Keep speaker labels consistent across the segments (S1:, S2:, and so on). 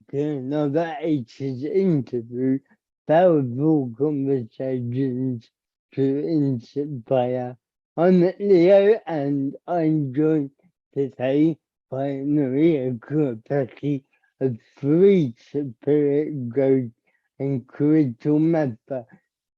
S1: to another ACES interview. Powerful conversations to inspire. I'm Leo and I'm joined today by Maria Koropecky, a free spirit ghost and crystal mapper.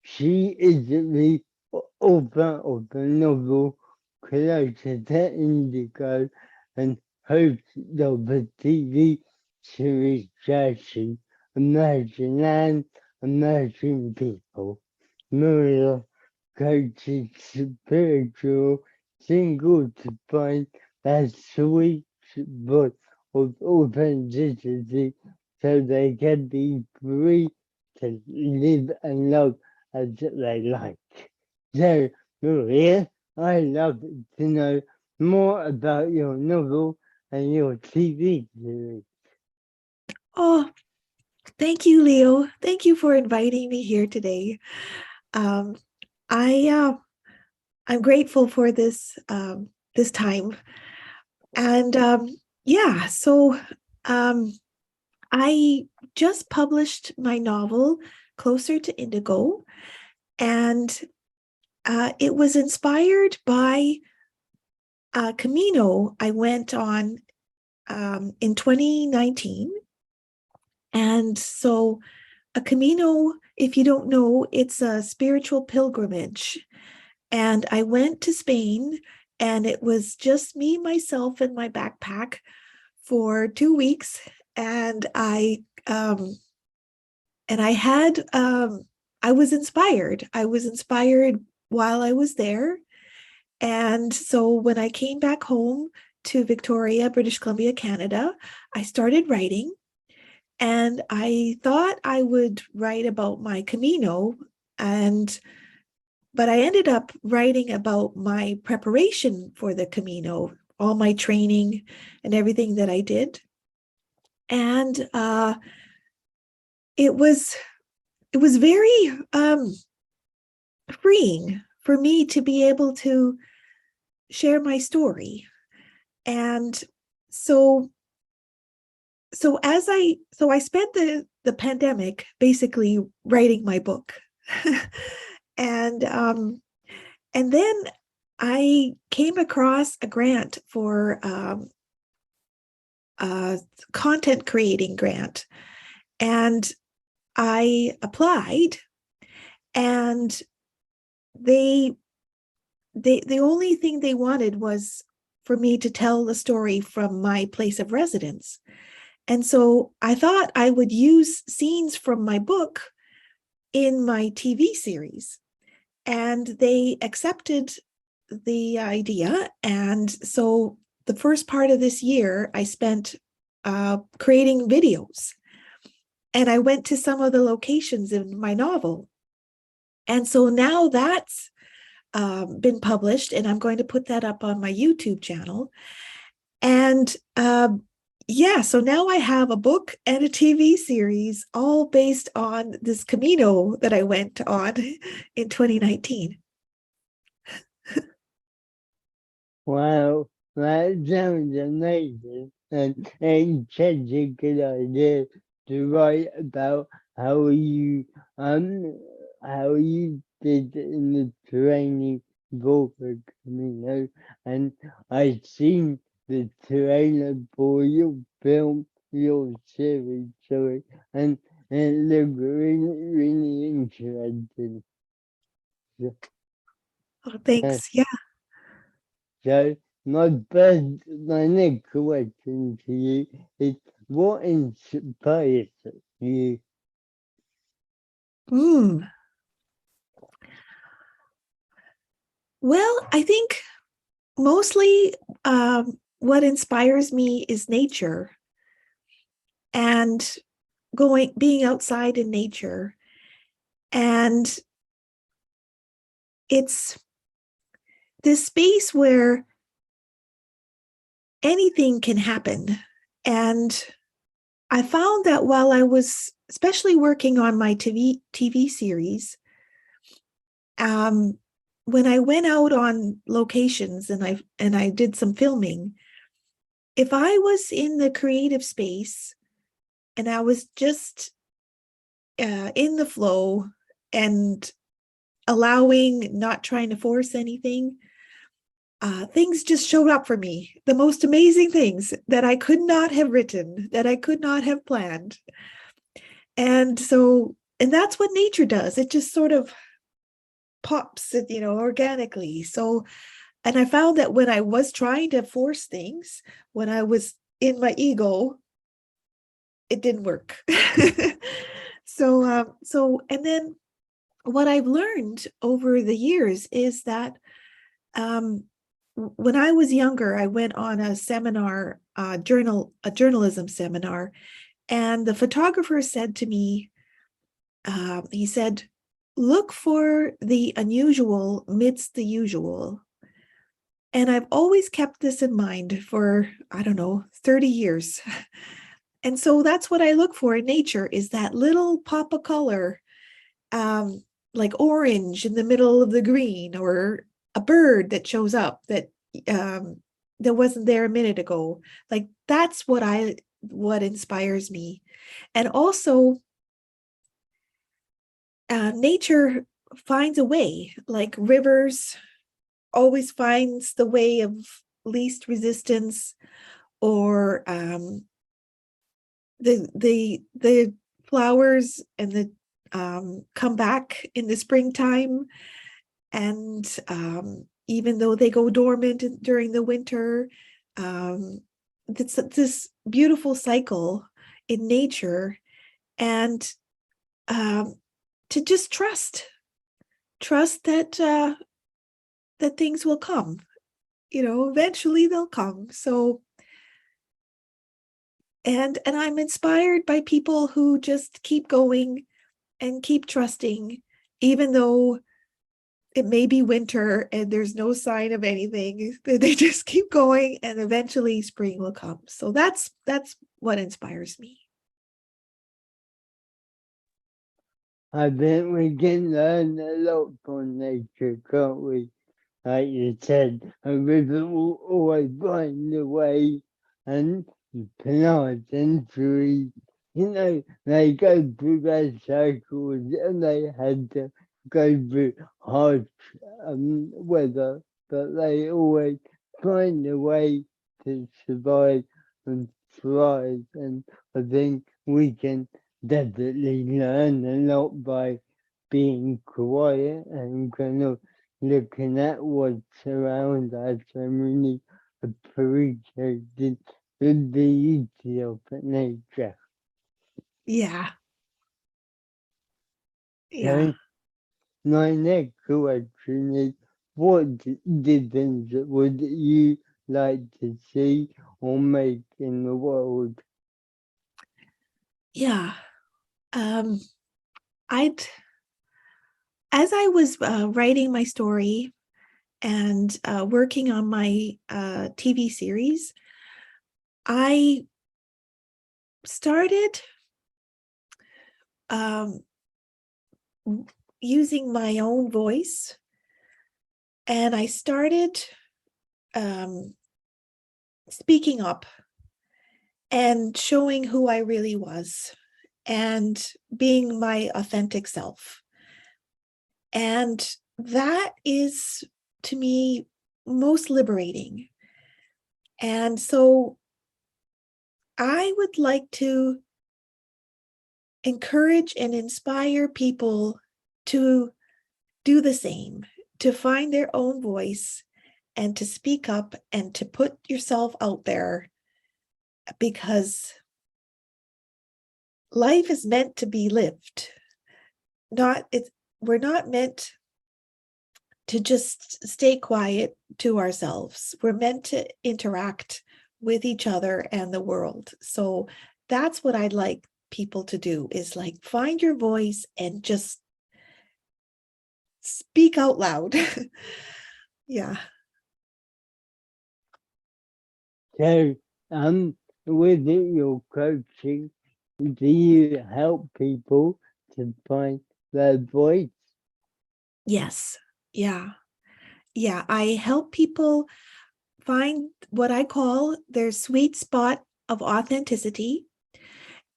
S1: She is the author of the novel Closer to Indigo and host of the TV series Jesse, Imagine Land, Imagine People. Maria coaches spiritual singles to find that sweet spot of authenticity so they can be free to live and love as they like. So, Maria, I'd love to know more about your novel and your TV series.
S2: Oh, thank you, Leo. Thank you for inviting me here today. Um, I'm grateful for this time, and yeah. So um, I just published my novel, Closer to Indigo, and it was inspired by a Camino I went on in 2019, and so a Camino, if you don't know, it's a spiritual pilgrimage. And I went to Spain, and it was just me, myself, and my backpack for 2 weeks. And I had I was inspired. I was inspired while I was there. And so when I came back home to Victoria, British Columbia, Canada, I started writing. And I thought I would write about my Camino, but I ended up writing about my preparation for the Camino, all my training and everything that I did. And it was very freeing for me to be able to share my story. And so I spent the pandemic basically writing my book. and then I came across a grant for a content creating grant, and I applied, and the only thing they wanted was for me to tell the story from my place of residence. And so I thought I would use scenes from my book in my TV series. And they accepted the idea. And so the first part of this year, I spent creating videos. And I went to some of the locations in my novel. And so now that's been published, and I'm going to put that up on my YouTube channel. And yeah, so now I have a book and a TV series all based on this Camino that I went on in 2019.
S1: Wow, that sounds amazing and such a good idea to write about how you um how you did in the training for the Camino, and I seen the trailer for your film, your series, sorry, and it looked really interesting. So,
S2: Oh,
S1: uh,
S2: thanks. Yeah.
S1: So my next question to you is, what inspires you?
S2: Mm. Well, I think mostly what inspires me is nature, and being outside in nature. And it's this space where anything can happen. And I found that while I was especially working on my TV series, when I went out on locations and I did some filming, if I was in the creative space, and I was just in the flow and allowing, not trying to force anything. Things just showed up for me, the most amazing things that I could not have written, that I could not have planned. And so, and that's what nature does. It just sort of pops, organically. So, and I found that when I was trying to force things, when I was in my ego, it didn't work. And then what I've learned over the years is that when I was younger, I went on a seminar, a journalism seminar, and the photographer said to me, he said, look for the unusual amidst the usual. And I've always kept this in mind for, I don't know, 30 years. And so that's what I look for in nature, is that little pop of color, like orange in the middle of the green, or a bird that shows up that wasn't there a minute ago. Like that's what inspires me. And also, nature finds a way, like rivers always finds the way of least resistance, or the flowers and the come back in the springtime, and even though they go dormant during the winter, it's this beautiful cycle in nature. And to just trust that that things will come, eventually they'll come. So, and I'm inspired by people who just keep going and keep trusting, even though it may be winter and there's no sign of anything. They just keep going, and eventually spring will come. So that's what inspires me.
S1: I think we can learn a lot from nature, can't we? Like you said, a river will always find a way, and plants and trees, they go through their cycles, and they had to go through harsh weather, but they always find a way to survive and thrive. And I think we can definitely learn a lot by being quiet and kind of looking at what's around us and really appreciating the beauty of nature.
S2: Yeah. Yeah.
S1: So my next question is, what difference would you like to see or make in the world?
S2: Yeah. I'd As I was writing my story and working on my TV series, I started um, using my own voice, and I started um, speaking up and showing who I really was and being my authentic self. And that is, to me, most liberating. And so I would like to encourage and inspire people to do the same, to find their own voice and to speak up and to put yourself out there, because life is meant to be lived. We're not meant to just stay quiet to ourselves. We're meant to interact with each other and the world. So that's what I'd like people to do, is like find your voice and just speak out loud. Yeah.
S1: So, with your coaching, do you help people to find their voice?
S2: Yes. Yeah. Yeah. I help people find what I call their sweet spot of authenticity.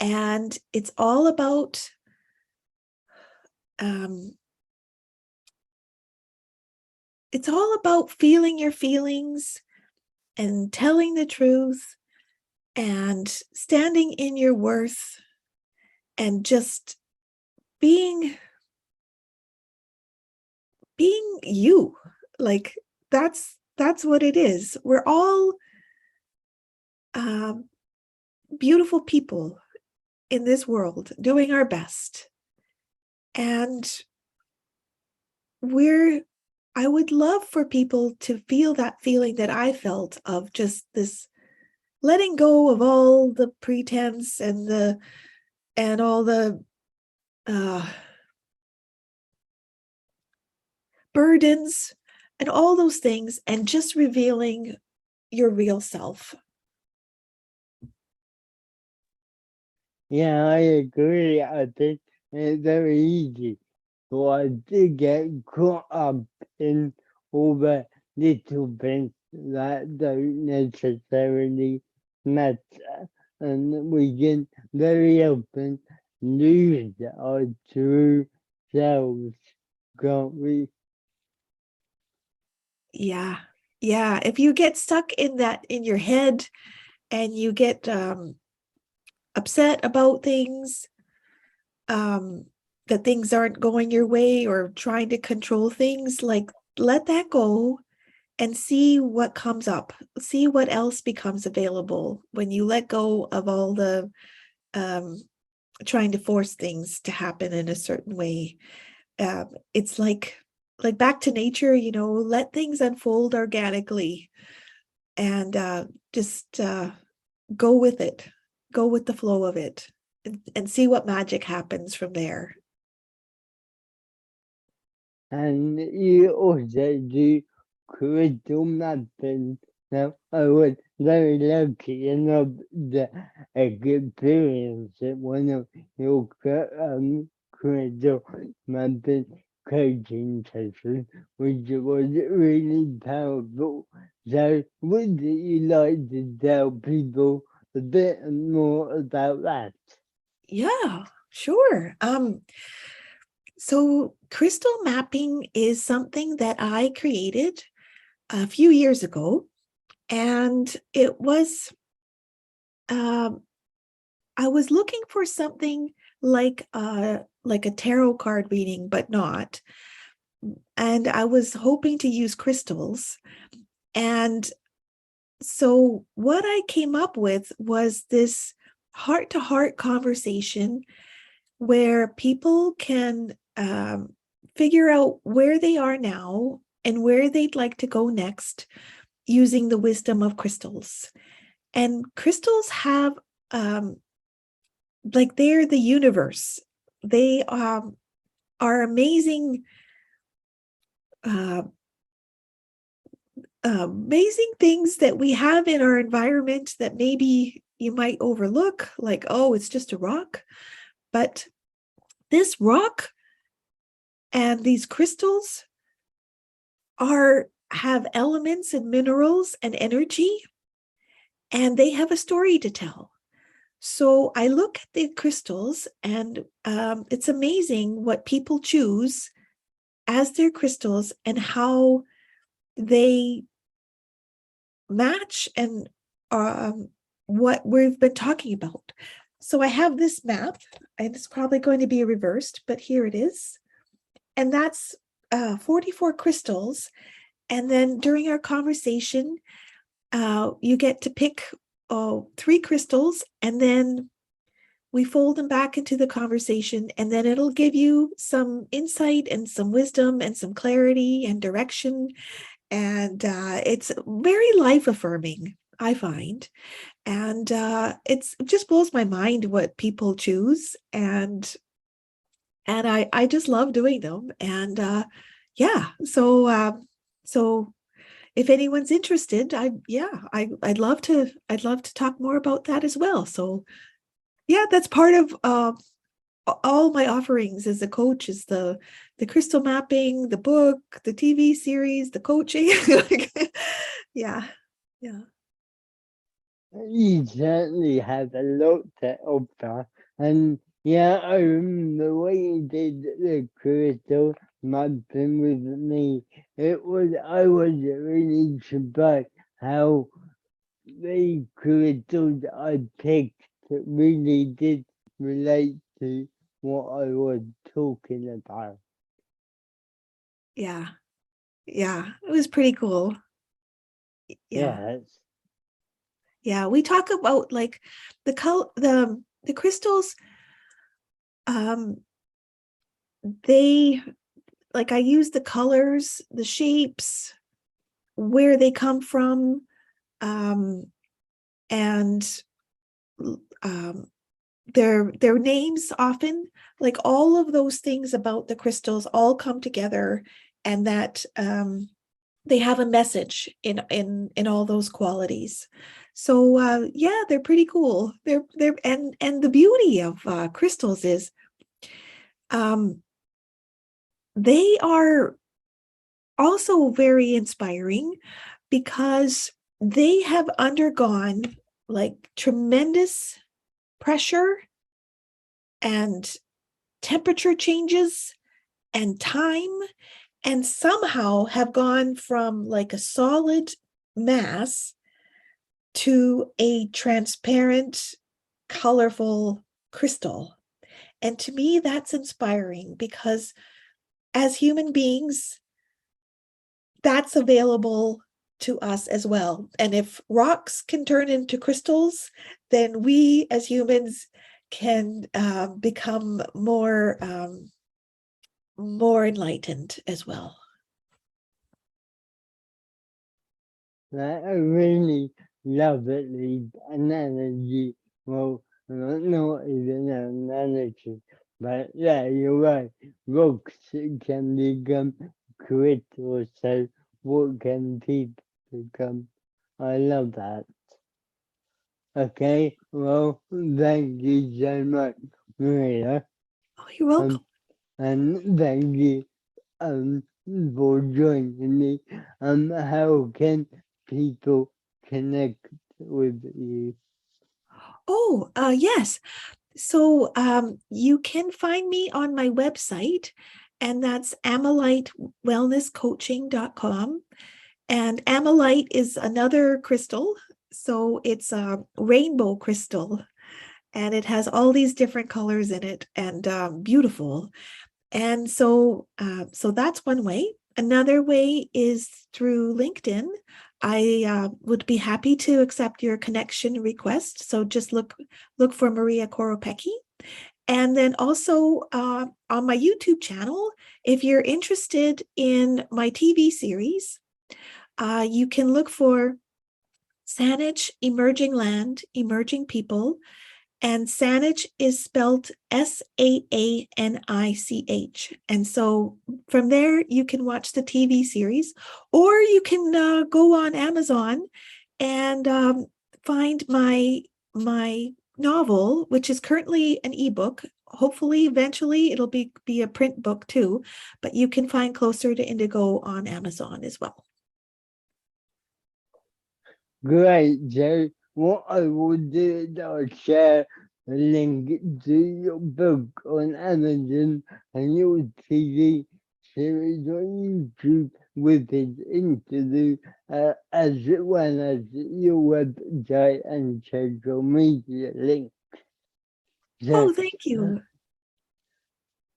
S2: And it's all about feeling your feelings and telling the truth and standing in your worth and just being you. Like that's what it is. We're all beautiful people in this world doing our best. And I would love for people to feel that feeling that I felt of just this letting go of all the pretense and all the burdens and all those things, and just revealing your real self.
S1: Yeah, I agree. I think it's very easy for us to get caught up in all the little things that don't necessarily matter. And we can very often lose our true selves, can't we?
S2: Yeah. If you get stuck in that in your head and you get upset about things, that things aren't going your way, or trying to control things, like let that go and see what comes up, see what else becomes available when you let go of all the trying to force things to happen in a certain way. It's like back to nature, let things unfold organically, and just go with it, go with the flow of it, and see what magic happens from there.
S1: And you also do crystal mapping. Now, I was very lucky enough to experience it, one of your crystal mapping coaching sessions, which was really powerful. So, would you like to tell people a bit more about that?
S2: Yeah, sure. So crystal mapping is something that I created a few years ago, and it was I was looking for something like a tarot card reading, but not. And I was hoping to use crystals. And so what I came up with was this heart-to-heart conversation where people can figure out where they are now and where they'd like to go next using the wisdom of crystals. And crystals have like they're the universe. They are amazing, uh, amazing things that we have in our environment that maybe you might overlook, like, oh, it's just a rock. But this rock and these crystals have elements and minerals and energy, and they have a story to tell. So I look at the crystals, and it's amazing what people choose as their crystals and how they match and what we've been talking about. So I have this map, and it's probably going to be reversed, but here it is. And that's 44 crystals. And then during our conversation, you get to pick 3 crystals, and then we fold them back into the conversation, and then it'll give you some insight and some wisdom and some clarity and direction. And it's very life affirming, I find. And it just blows my mind what people choose. And I just love doing them. And yeah, so if anyone's interested, I'd love to talk more about that as well. So yeah, that's part of all my offerings as a coach, is the crystal mapping, the book, the TV series, the coaching. Yeah, yeah.
S1: You certainly have a lot to offer. And yeah, I remember when you did the crystal mapping with me. I was really surprised how the crystals I picked really did relate to what I was talking about.
S2: Yeah. Yeah. It was pretty cool. Yeah.
S1: Yes.
S2: Yeah. We talk about like the crystals, um, they like I use the colors, the shapes, where they come from, um, and um, their names often, like all of those things about the crystals all come together, and that they have a message in all those qualities. So yeah, they're pretty cool. They're and the beauty of crystals is um, they are also very inspiring because they have undergone like tremendous pressure and temperature changes and time, and somehow have gone from like a solid mass to a transparent, colorful crystal. And to me, that's inspiring because as human beings, that's available to us as well. And if rocks can turn into crystals, then we as humans can become more enlightened as well.
S1: I really love it, the analogy. Well, not even an analogy, but yeah, you're right. Rocks can become crystals, so what can people become? I love that. Okay, well, thank you so much, Maria,
S2: Oh, you're
S1: um,
S2: welcome.
S1: and thank you for joining me. How can people connect with you?
S2: Oh, yes. So you can find me on my website, and that's amylitewellnesscoaching.com. And amylite is another crystal. So it's a rainbow crystal, and it has all these different colors in it, and beautiful. And so that's one way. Another way is through LinkedIn. I would be happy to accept your connection request. So just look for Maria Koropecky. And then also on my YouTube channel, if you're interested in my TV series, you can look for Saanich, Emerging Land, Emerging People, and Saanich is spelled Saanich. And so from there, you can watch the TV series, or you can go on Amazon and find my novel, which is currently an ebook. Hopefully, eventually, it'll be a print book too. But you can find Closer to Indigo on Amazon as well.
S1: Great, Joe. What I will do is I'll share a link to your book on Amazon and your TV series on YouTube with its interview, as well as your website and social media link. So,
S2: Oh, thank you.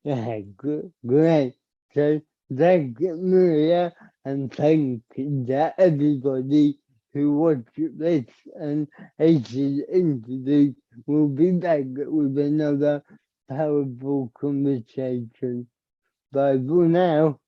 S1: yeah, good, great. So, thank you, Maria, and thank you to everybody who watched this. And Ace's interview will be back with another powerful conversation. Bye for now.